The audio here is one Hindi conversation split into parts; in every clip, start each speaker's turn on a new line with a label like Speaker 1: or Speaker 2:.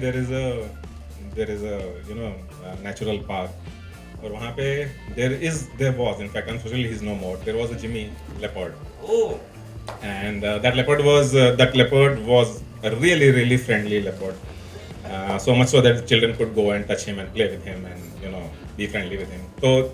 Speaker 1: में there is a natural park, और वहाँ पे there was, in fact unfortunately he's no more, there was a Jimmy leopard.
Speaker 2: Oh.
Speaker 1: And that leopard was a really friendly leopard. So much so that children could go and touch him and play with him and be friendly with him. So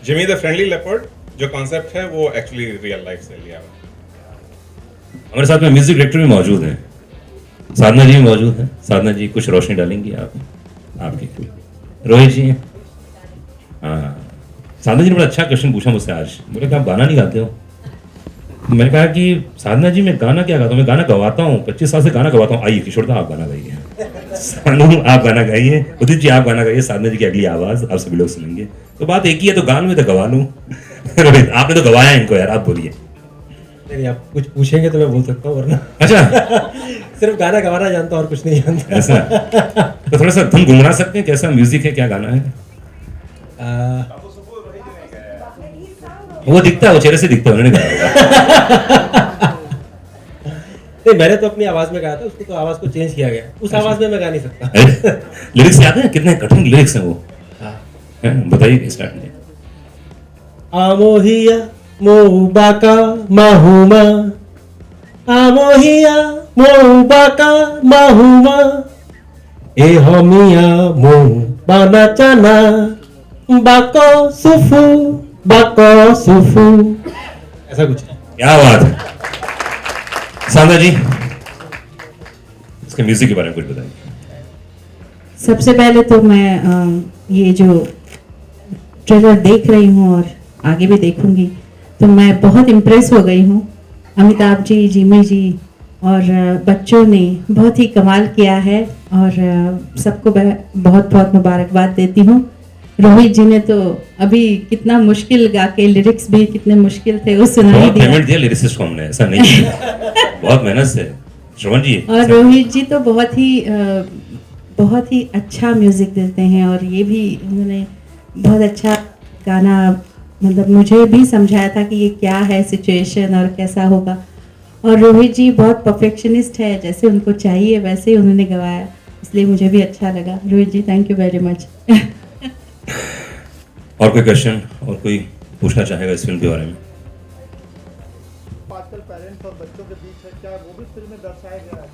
Speaker 1: Jimmy the friendly leopard जो concept है वो actually real life से लिया हुआ।
Speaker 2: हमारे साथ में म्यूजिक डायरेक्टर भी मौजूद हैं, साधना जी भी मौजूद हैं। साधना जी कुछ रोशनी डालेंगी आप आपके। रोहित जी हैं। हाँ, साधना जी ने बड़ा अच्छा क्वेश्चन पूछा मुझसे आज। बोले कि आप गाना नहीं गाते हो। मैंने कहा कि साधना जी मैं गाना क्या गाता हूँ, मैं गाना गवाता हूँ, 25 साल से गाना गवाता हूँ। आइए किशोर दा आप गाना गाइए, सानू आप गाना गाइए, उदित जी आप गाना गाइए, साधना जी की अगली आवाज आप सभी लोग सुनेंगे। तो बात एक ही है, तो गान में तो गवा लूँ। रोहित आपने तो गवाया इनको यार, आप बोलिए।
Speaker 3: नहीं, आप कुछ पूछेंगे तो मैं बोल सकता हूँ, वरना
Speaker 2: अच्छा
Speaker 3: सिर्फ गाना गवाना जानता हूँ और कुछ नहीं जानता।
Speaker 2: ऐसा तो थोड़ा सा धुन गुनगुना सकते हैं, कैसा म्यूजिक है, क्या गाना है? वो दिखता है, वो चेहरे से दिखता है, उन्होंने गाया।
Speaker 3: नहीं, मैंने तो अपनी आवाज में गाया था, उसको तो आवाज को चेंज किया गया, उस आवाज में मैं गा नहीं सकता।
Speaker 2: लिरिक्स याद है? कितने कठिन लिरिक्स हैं वो।
Speaker 3: हाँ,
Speaker 2: बताइए स्टार्ट में।
Speaker 3: आमोहिया मोबाका माहुमा, आमोहिया मोबाका माहुमा, ए हमिया मो बाना चाना, बाको सुफू, ऐसा कुछ है।
Speaker 2: क्या बात है साधना जी, इसके म्यूजिक के बारे में कुछ बताइए।
Speaker 4: सबसे पहले तो मैं ये जो ट्रेलर देख रही हूँ और आगे भी देखूंगी, तो मैं बहुत इम्प्रेस हो गई हूँ। अमिताभ जी, जिमी जी और बच्चों ने बहुत ही कमाल किया है, और सबको बहुत बहुत मुबारकबाद देती हूँ। रोहित जी ने तो अभी कितना मुश्किल गा के, लिरिक्स भी कितने मुश्किल थे वो सुना ही दिया।
Speaker 2: पेमेंट दिया लिरिसिस्ट को हमने, ऐसा नहीं बहुत मेहनत से। श्रवण जी
Speaker 4: और रोहित जी तो बहुत ही अच्छा म्यूजिक देते हैं, और ये भी उन्होंने बहुत अच्छा गाना, मतलब मुझे भी समझाया था कि ये क्या है सिचुएशन और कैसा होगा। और रोहित जी बहुत परफेक्शनिस्ट है, जैसे उनको चाहिए वैसे ही उन्होंने गवाया, इसलिए मुझे भी अच्छा लगा। रोहित जी थैंक यू वेरी मच।
Speaker 2: और कोई क्वेश्चन, और कोई पूछना चाहेगा इस फिल्म के बारे में?
Speaker 5: आजकल पेरेंट्स और बच्चों के बीच है, क्या वो भी फिल्म में दर्शाया गया है?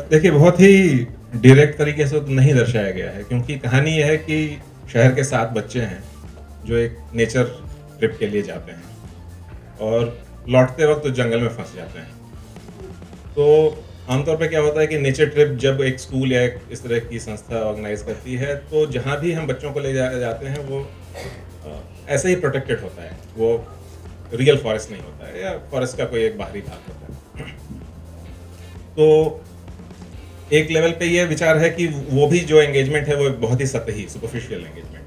Speaker 1: देखिए बहुत ही डायरेक्ट तरीके से तो नहीं दर्शाया गया है, क्योंकि कहानी यह है कि शहर के 7 बच्चे हैं जो एक नेचर ट्रिप के लिए जाते हैं और लौटते वक्त तो जंगल में फंस जाते हैं। तो आमतौर पे क्या होता है कि नेचर ट्रिप जब एक स्कूल या इस तरह की संस्था ऑर्गेनाइज करती है, तो जहाँ भी हम बच्चों को ले जाते हैं वो ऐसे ही प्रोटेक्टेड होता है, वो रियल फॉरेस्ट नहीं होता है, या फॉरेस्ट का कोई एक बाहरी भाग होता है। तो एक लेवल पे ये विचार है कि वो भी जो एंगेजमेंट है वो बहुत ही सतही, सुपरफिशियल एंगेजमेंट,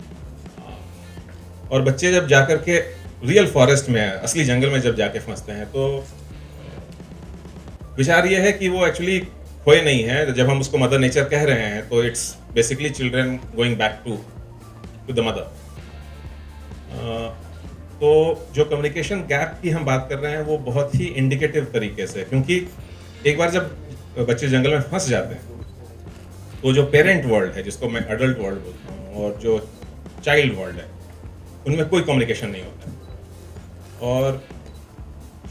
Speaker 1: और बच्चे जब जाकर के रियल फॉरेस्ट में, असली जंगल में जब जाके फंसते हैं, तो विचार ये है कि वो एक्चुअली खोए नहीं है। जब हम उसको मदर नेचर कह रहे हैं तो it's basically children going back to the mother. तो जो कम्युनिकेशन गैप की हम बात कर रहे हैं वो बहुत ही इंडिकेटिव तरीके से, क्योंकि एक बार जब बच्चे जंगल में फंस जाते हैं तो जो पेरेंट वर्ल्ड है, जिसको मैं एडल्ट वर्ल्ड बोलता हूँ, और जो चाइल्ड वर्ल्ड है, उनमें कोई कम्युनिकेशन नहीं होता। और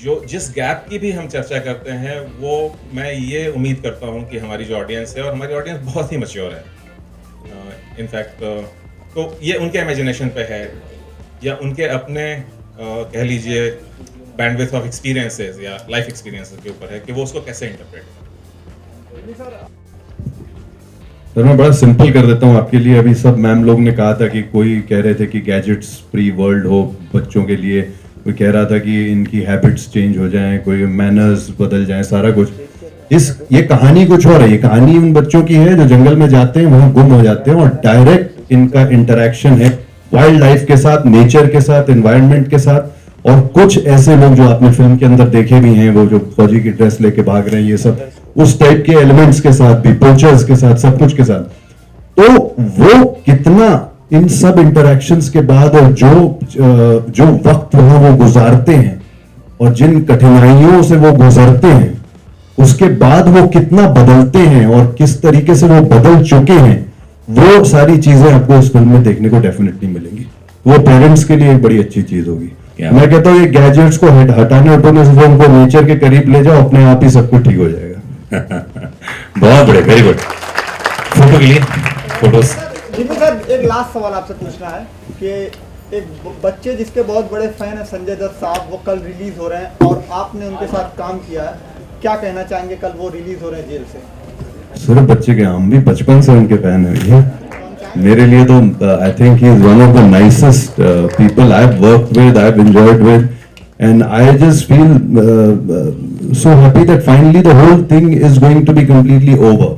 Speaker 1: जो जिस गैप की भी हम चर्चा करते हैं, वो मैं ये उम्मीद करता हूँ कि हमारी जो ऑडियंस है, और हमारी ऑडियंस बहुत ही मैच्योर है इनफैक्ट, तो ये उनके इमेजिनेशन पे है या उनके अपने कह लीजिए बैंडविड्थ ऑफ एक्सपीरियंसेस या लाइफ एक्सपीरियंसेस के ऊपर है कि वो उसको कैसे इंटरप्रेट करें।
Speaker 6: सर मैं बड़ा सिंपल कर देता हूँ आपके लिए। अभी सब मैम लोग ने कहा था कि कोई कह रहे थे कि गैजेट्स फ्री वर्ल्ड हो बच्चों के लिए, कोई कह रहा था कि इनकी हैबिट्स चेंज हो जाएं, कोई मैनर्स बदल जाएं, सारा कुछ। ये कहानी कुछ और है। ये कहानी उन बच्चों की है जो जंगल में जाते हैं, वहां गुम हो जाते हैं, और डायरेक्ट इनका इंटरेक्शन है वाइल्ड लाइफ के साथ, नेचर के साथ, एनवायरनमेंट के साथ। और कुछ ऐसे लोग जो आपने फिल्म के अंदर देखे भी हैं, वो जो फौजी की ड्रेस लेके भाग रहे हैं, ये सब उस टाइप के एलिमेंट्स के साथ भी, पोचर्स के साथ, सब कुछ के साथ। तो वो कितना इन सब इंटरैक्शंस के बाद, और जो वक्त वहां वो गुजारते हैं और जिन कठिनाइयों से वो गुजरते हैं, उसके बाद वो कितना बदलते हैं और किस तरीके से वो बदल चुके हैं, वो सारी चीजें आपको इस फिल्म में देखने को डेफिनेटली मिलेंगी। वो पेरेंट्स के लिए एक बड़ी अच्छी चीज होगी।
Speaker 2: क्या
Speaker 6: मैं कहता हूँ ये गैजेट्स को हटाने उठाने से उनको नेचर के करीब ले जाओ, अपने आप ही सब कुछ ठीक हो जाएगा।
Speaker 2: बहुत बड़े, वेरी गुड। फोटो के लिए फोटोज।
Speaker 5: जिमी सर, एक लास्ट सवाल आपसे पूछना है कि एक बच्चे जिसके बहुत बड़े फैन है संजय दत्त साहब, वो कल रिलीज हो रहे हैं और आपने उनके साथ काम किया है, क्या कहना चाहेंगे? कल वो रिलीज हो रहे हैं जेल से।
Speaker 6: सिर्फ बच्चे के, हम भी बचपन से उनके फैन है भैया। मेरे लिए तो I think he is one of the nicest people I have worked with, I have enjoyed with, and I just feel so happy that finally the whole thing is going to be completely over,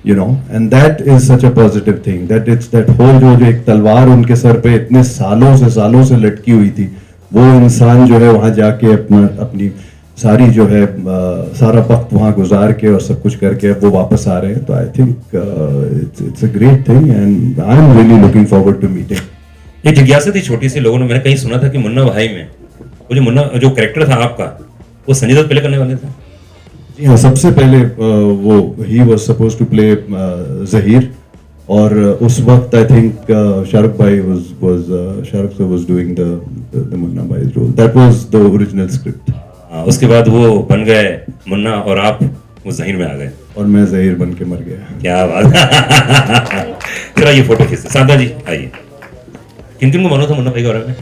Speaker 6: you know, and that is such a positive thing, that it's that whole जो एक तलवार उनके सर पे इतने सालों से लटकी हुई थी, वो इंसान जो है वहां जाके अपनी सारी जो है सारा वक्त वहां गुजार के और सब कुछ करके अब वो वापस आ रहे हैं। तो I think it's a great thing and I am really looking forward to meeting.
Speaker 2: एक जिज्ञासा थी छोटी सी, लोगों ने, मैंने कहीं सुना था कि मुन्ना भाई में वो जो मुन्ना जो कैरेक्टर था आपका, वो संजय दत्त पहले करने वाले थे।
Speaker 6: जी हाँ, सबसे पहले वो ही was supposed to play Zaheer, और उस वक्त आई थिंक शाहरुख भाई Shahrukh sir was doing the Munna Bhai role, that was the original script.
Speaker 2: उसके बाद वो बन गए मुन्ना और आप वो जहीर में आ गए,
Speaker 6: और मैं जहीर बन के मर गया।
Speaker 2: क्या बात। फिर आइए फोटो खींचते। साधा जी आइए। किन किन को मालूम था मुन्ना भाई के बारे में?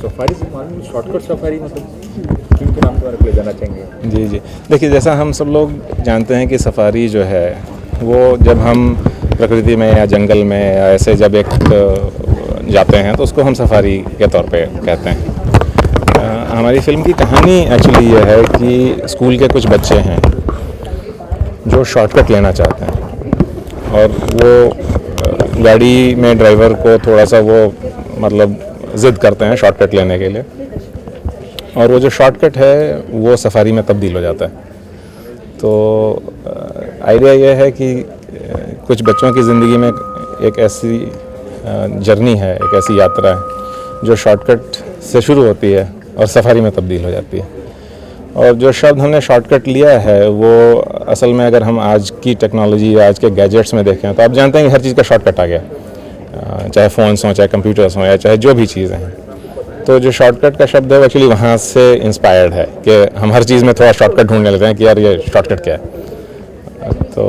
Speaker 7: सफारी से मालूम शॉर्टकट सफारी, मतलब किन के नाम के बारे में ले जाना चाहेंगे?
Speaker 1: जी जी, देखिए जैसा हम सब लोग जानते हैं कि सफारी जो है वो जब हम प्रकृति में या जंगल में या ऐसे जब एक जाते हैं तो उसको हम सफारी के तौर पे कहते हैं। हमारी फिल्म की कहानी एक्चुअली ये है कि स्कूल के कुछ बच्चे हैं जो शॉर्टकट लेना चाहते हैं और वो गाड़ी में ड्राइवर को थोड़ा सा वो मतलब ज़िद करते हैं शॉर्टकट लेने के लिए, और वो जो शॉर्टकट है वो सफारी में तब्दील हो जाता है। तो आइडिया ये है कि कुछ बच्चों की ज़िंदगी में एक ऐसी जर्नी है, एक ऐसी यात्रा है जो शॉर्टकट से शुरू होती है और सफारी में तब्दील हो जाती है। और जो शब्द हमने शॉर्टकट लिया है वो असल में अगर हम आज की टेक्नोलॉजी या आज के गैजेट्स में देखें तो आप जानते हैं कि हर चीज़ का शॉर्टकट आ गया, चाहे फ़ोन्स हों, चाहे कंप्यूटर्स हों, या चाहे जो भी चीज़ें हैं। तो जो शॉर्टकट का शब्द है वो एक्चुअली वहाँ से इंस्पायर्ड है कि हम हर चीज़ में थोड़ा शॉर्टकट ढूंढने लगते हैं कि यार ये शॉर्टकट क्या है। तो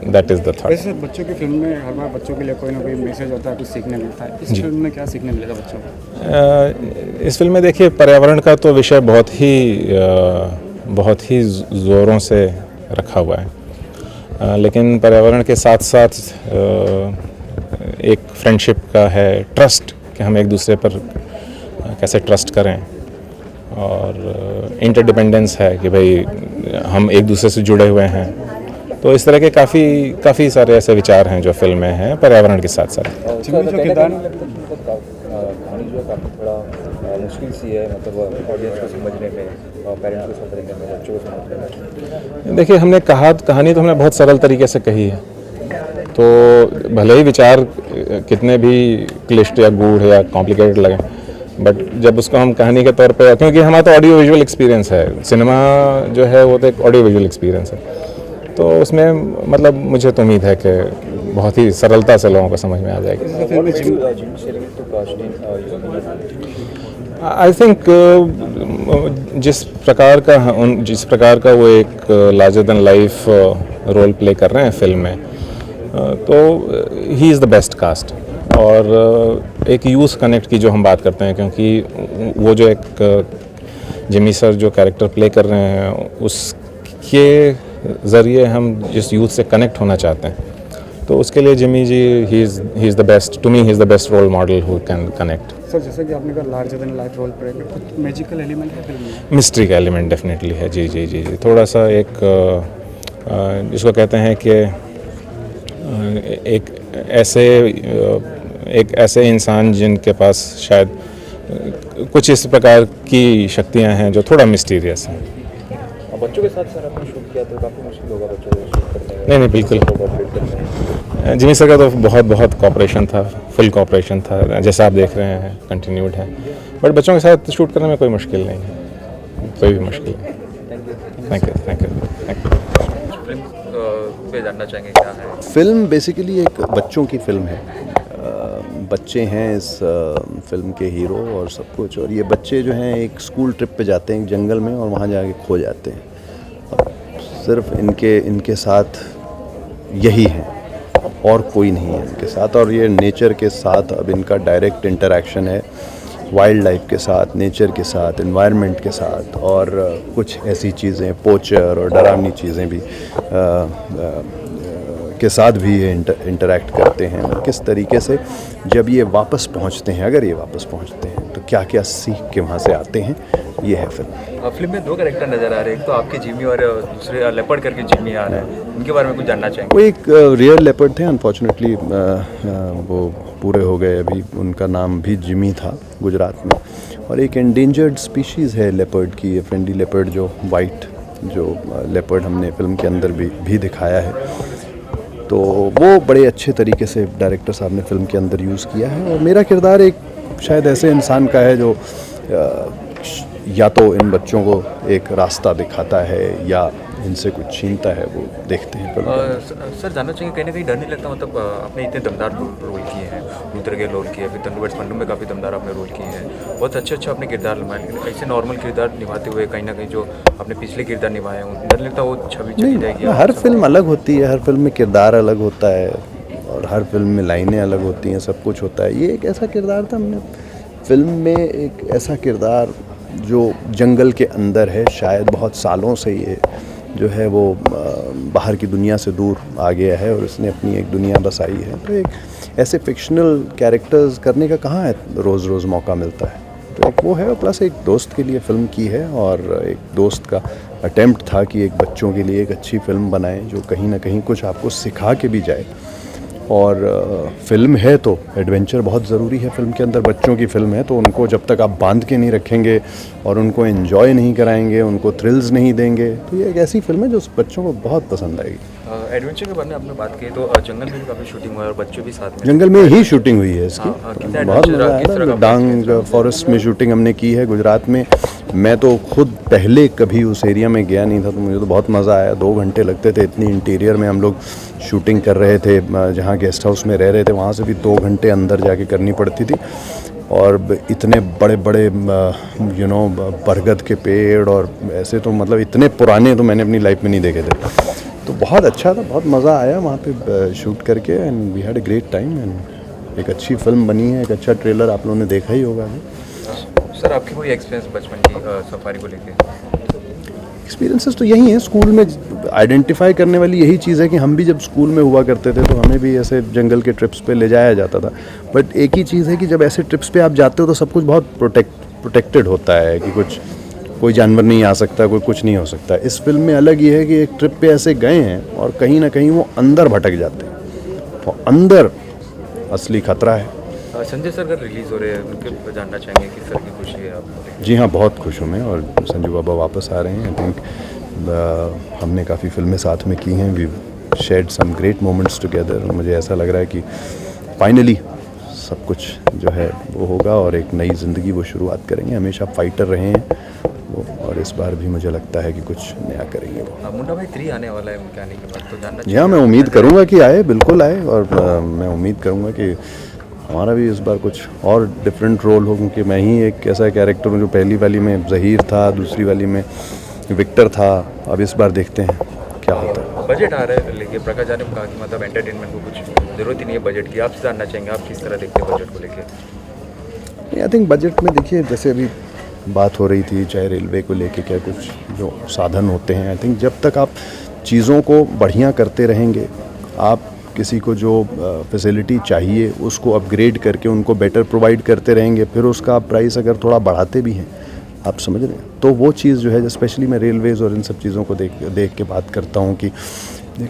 Speaker 1: दैट इज़ द थॉट।
Speaker 8: वैसे बच्चों की फिल्म में हर बार बच्चों के लिए कोई ना कोई मैसेज होता है, कुछ सीखने मिलता है। इस फिल्म में क्या सीखने मिलेगा बच्चों को?
Speaker 1: इस फिल्म में देखिए पर्यावरण का तो विषय बहुत ही ज़ोरों से रखा हुआ है, लेकिन पर्यावरण के साथ साथ एक फ्रेंडशिप का है, ट्रस्ट कि हम एक दूसरे पर कैसे ट्रस्ट करें, और इंटरडिपेंडेंस है कि भाई हम एक दूसरे से जुड़े हुए हैं। तो इस तरह के काफ़ी सारे ऐसे विचार हैं जो फिल्म में हैं पर्यावरण के साथ साथ।
Speaker 7: कहानी जो है काफ़ी थोड़ा मुश्किल सी है, मतलब ऑडियंस को समझने में और पेरेंट्स को समझने में, बच्चों को समझने में।
Speaker 1: देखिए हमने कहानी तो हमने बहुत सरल तरीके से कही है, तो भले ही विचार कितने भी क्लिष्ट या गूढ़ या कॉम्प्लिकेटेड लगे, बट जब उसको हम कहानी के तौर पे, क्योंकि हमारा तो ऑडियो विजुअल एक्सपीरियंस है, सिनेमा जो है वो तो एक ऑडियो विजुअल एक्सपीरियंस है, तो उसमें मतलब मुझे तो उम्मीद है कि बहुत ही सरलता से लोगों को समझ में आ जाएगी।
Speaker 9: आई थिंक जिस प्रकार का वो एक larger than life role play कर रहे हैं फिल्म में, तो he is the best cast. और एक यूथ कनेक्ट की जो हम बात करते हैं, क्योंकि वो जो एक जिमी सर जो कैरेक्टर प्ले कर रहे हैं उसके ज़रिए हम जिस यूथ से कनेक्ट होना चाहते हैं, तो उसके लिए Jimmy ji he is the best, to me he is the best role model who can connect.
Speaker 8: Sir जैसे कि आपने कहा larger than life role play कर, कुछ मैजिकल एलिमेंट है फिल्म में?
Speaker 9: मिस्ट्री का एलिमेंट डेफिनेटली है, जी जी जी जी। थोड़ा सा एक जिसको कहते हैं कि एक ऐसे इंसान जिनके पास शायद कुछ इस प्रकार की शक्तियां हैं जो थोड़ा मिस्टीरियस हैं।
Speaker 7: बच्चों के साथ सर आपने शूट किया तो काफ़ी मुश्किल होगा बच्चों को शूट करने में?
Speaker 9: नहीं बिल्कुल, जिमी सर का तो बहुत कॉपरेशन था, फुल कॉपरेशन था, जैसा आप देख रहे हैं कंटिन्यूड है। बट बच्चों के साथ शूट करने में कोई मुश्किल नहीं है, कोई भी मुश्किल नहीं। Thank you.
Speaker 7: फिल्म पे जानना चाहेंगे क्या है?
Speaker 10: फिल्म बेसिकली एक बच्चों की फिल्म है। बच्चे हैं इस फिल्म के हीरो और सब कुछ, और ये बच्चे जो हैं एक स्कूल ट्रिप पे जाते हैं जंगल में और वहाँ जाके खो जाते हैं। अब सिर्फ इनके साथ यही है और कोई नहीं है इनके साथ, और ये नेचर के साथ अब इनका डायरेक्ट इंटरेक्शन है, वाइल्ड लाइफ के साथ, नेचर के साथ, एनवायरनमेंट के साथ, और कुछ ऐसी चीज़ें पोचर और डरावनी चीज़ें भी के साथ भी ये इंटरेक्ट करते हैं। और किस तरीके से जब ये वापस पहुंचते हैं, अगर ये वापस पहुंचते हैं तो क्या क्या सीख के वहाँ से आते हैं, ये है फिल्म।
Speaker 7: फिल्म में दो कैरेक्टर नज़र आ रहे हैं, एक तो आपके जिमी और दूसरे लेपर्ड करके जिमी आ रहा है, उनके बारे में कुछ जानना चाहेंगे?
Speaker 10: वो एक रियल लेपर्ड थे, अनफॉर्चुनेटली वो पूरे हो गए अभी। उनका नाम भी जिमी था गुजरात में। और एक एंडेंजर्ड स्पीशीज़ है लेपर्ड की, फ्रेंडली लेपर्ड जो वाइट जो लेपर्ड हमने फिल्म के अंदर भी दिखाया है। तो वो बड़े अच्छे तरीके से डायरेक्टर साहब ने फिल्म के अंदर यूज़ किया है। और मेरा किरदार एक शायद ऐसे इंसान का है जो या तो इन बच्चों को एक रास्ता दिखाता है या इनसे कुछ छीनता है, वो देखते हैं फिल्म।
Speaker 7: सर जानना चाहिए कहीं ना कहीं डर नहीं लगता, मतलब आपने इतने दमदार रोल किए हैं, रुद्र के रोल किए, फिर तंदुरुस्त पंडू में काफ़ी दमदार आपने रोल किए हैं, बहुत अच्छा आपने किरदार निभाए, लेकिन ऐसे नॉर्मल किरदार निभाते हुए कहीं ना कहीं जो आपने पिछले किरदार निभाए हैं, डर लगता वो छवि चली जाएगी?
Speaker 10: हर फिल्म अलग होती है, हर फिल्म में किरदार अलग होता है, और हर फिल्म में लाइनें अलग होती हैं, सब कुछ होता है। ये एक ऐसा किरदार था, हमने फिल्म में एक ऐसा किरदार जो जंगल के अंदर है, शायद बहुत सालों से ये जो है वो बाहर की दुनिया से दूर आ गया है और उसने अपनी एक दुनिया बसाई है। तो एक ऐसे फिक्शनल कैरेक्टर्स करने का कहाँ है रोज़ रोज़ मौका मिलता है, तो एक वो है। और प्लस एक दोस्त के लिए फ़िल्म की है, और एक दोस्त का अटेम्प्ट था कि एक बच्चों के लिए एक अच्छी फ़िल्म बनाएं जो कहीं ना कहीं कुछ आपको सिखा के भी जाए। और फिल्म है तो एडवेंचर बहुत ज़रूरी है फिल्म के अंदर। बच्चों की फिल्म है तो उनको जब तक आप बांध के नहीं रखेंगे और उनको एंजॉय नहीं कराएंगे, उनको थ्रिल्स नहीं देंगे, तो ये एक ऐसी फिल्म है जो बच्चों को बहुत पसंद आएगी।
Speaker 7: एडवेंचर के बारे में आपने बात की, तो जंगल में भी काफ़ी शूटिंग हुआ है और बच्चे भी साथ में?
Speaker 10: जंगल में ही शूटिंग हुई है इसकी। बहुत मज़ा आया। डांग फॉरेस्ट में शूटिंग हमने की है गुजरात में। मैं तो खुद पहले कभी उस एरिया में गया नहीं था, तो मुझे तो बहुत मज़ा आया। 2 घंटे लगते थे, इतनी इंटीरियर में हम लोग शूटिंग कर रहे थे। जहाँ गेस्ट हाउस में रह रहे थे वहाँ से भी 2 घंटे अंदर जाके करनी पड़ती थी। और इतने बड़े बड़े बरगद के पेड़, और ऐसे तो मतलब इतने पुराने तो मैंने अपनी लाइफ में नहीं देखे थे। तो बहुत अच्छा था, बहुत मज़ा आया वहाँ पे शूट करके, and we had a great time. And एक अच्छी फिल्म बनी है, एक अच्छा ट्रेलर आप लोगों ने देखा ही होगा।
Speaker 7: सर आपकी कोई एक्सपीरियंस बचपन की सफारी को लेके?
Speaker 10: एक्सपीरियंसेस तो यही हैं, स्कूल में आइडेंटिफाई करने वाली यही चीज़ है कि हम भी जब स्कूल में हुआ करते थे तो हमें भी ऐसे जंगल के ट्रिप्स पे ले जाया जाता था। बट एक ही चीज़ है कि जब ऐसे ट्रिप्स पे आप जाते हो तो सब कुछ बहुत प्रोटेक्टेड होता है कि कोई जानवर नहीं आ सकता, कोई कुछ नहीं हो सकता। इस फिल्म में अलग ये है कि एक ट्रिप पे ऐसे गए हैं और कहीं ना कहीं वो अंदर भटक जाते हैं, तो अंदर असली खतरा है।
Speaker 7: संजय सर अगर रिलीज़ हो रहे हैं उनके जानना चाहेंगे कि सर की खुशी है आप?
Speaker 10: जी हाँ, बहुत खुश हूँ मैं, और संजू बाबा वापस आ रहे हैं। आई थिंक हमने काफ़ी फिल्में साथ में की हैं, we shared some great moments together. मुझे ऐसा लग रहा है कि फाइनली सब कुछ जो है वो होगा और एक नई ज़िंदगी वो शुरुआत करेंगे। हमेशा फाइटर रहे हैं वो, और इस बार भी मुझे लगता है कि कुछ नया करेंगे वो।
Speaker 7: मुंडा भाई 3 आने वाला है उनके आने के बाद, तो जानना
Speaker 10: जी हाँ, मैं उम्मीद करूँगा कि आए, बिल्कुल आए। और मैं उम्मीद करूँगा कि हमारा भी इस बार कुछ और डिफरेंट रोल हो, क्योंकि मैं ही एक ऐसा कैरेक्टर हूँ जो पहली वाली में ज़हीर था, दूसरी वाली में विक्टर था। अब इस बार देखते हैं क्या होता है।
Speaker 7: बजट आ रहा है लेकिन प्रकाश जी ने कहा कि मतलब एंटरटेनमेंट को कुछ ज़रूरत ही नहीं है बजट की। आपसे जानना चाहेंगे आप किस तरह देखते हैं बजट को लेके?
Speaker 10: आई थिंक बजट में देखिए, जैसे अभी बात हो रही थी चाहे रेलवे को लेके क्या कुछ जो साधन होते हैं, आई थिंक जब तक आप चीज़ों को बढ़िया करते रहेंगे, आप किसी को जो फैसिलिटी चाहिए उसको अपग्रेड करके उनको बेटर प्रोवाइड करते रहेंगे, फिर उसका आप प्राइस अगर थोड़ा बढ़ाते भी हैं, आप समझ रहे हैं, तो वो चीज़ जो है, स्पेशली मैं रेलवेज़ और इन सब चीज़ों को देख के बात करता हूँ कि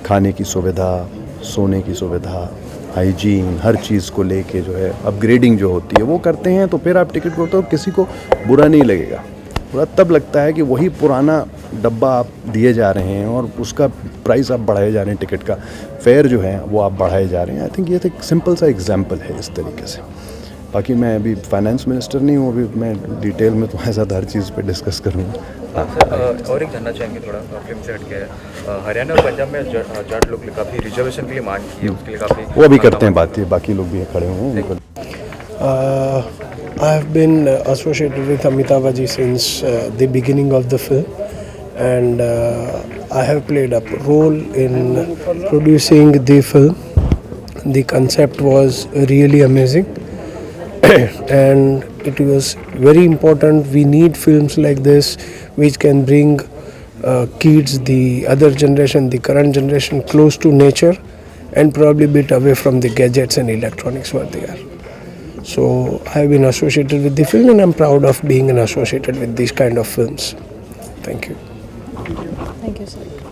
Speaker 10: खाने की सुविधा, सोने की सुविधा, हाइजीन, हर चीज़ को लेके जो है अपग्रेडिंग जो होती है वो करते हैं, तो फिर आप टिकट को तो किसी को बुरा नहीं लगेगा। बुरा तब लगता है कि वही पुराना डब्बा आप दिए जा रहे हैं और उसका प्राइस आप बढ़ाए जा रहे हैं, टिकट का फेयर जो है वो आप बढ़ाए जा रहे हैं। आई थिंक ये तो एक सिंपल सा एग्जांपल है इस तरीके से। बाकी मैं अभी फाइनेंस मिनिस्टर नहीं हूँ, अभी मैं डिटेल में तुम्हारे साथ हर चीज़ पे डिस्कस करूँगा।
Speaker 7: सर और एक जानना चाहेंगे थोड़ा फिल्म से हट के, हरियाणा और पंजाब में जाट लोग काफ़ी रिजर्वेशन के लिए मांग की है, उसके लिए काफ़ी
Speaker 10: वो अभी करते हैं बात, ये बाकी लोग भी खड़े हुए हैं।
Speaker 11: I have been associated with Amitabh Ji since the beginning of the film, and I have played a role in producing the film. The concept was really amazing and it was very important. We need films like this which can bring kids, the other generation, the current generation close to nature and probably bit away from the gadgets and electronics where they are. So I have been associated with the film and I'm proud of being associated with these kind of films. Thank you.
Speaker 12: Thank you, sir.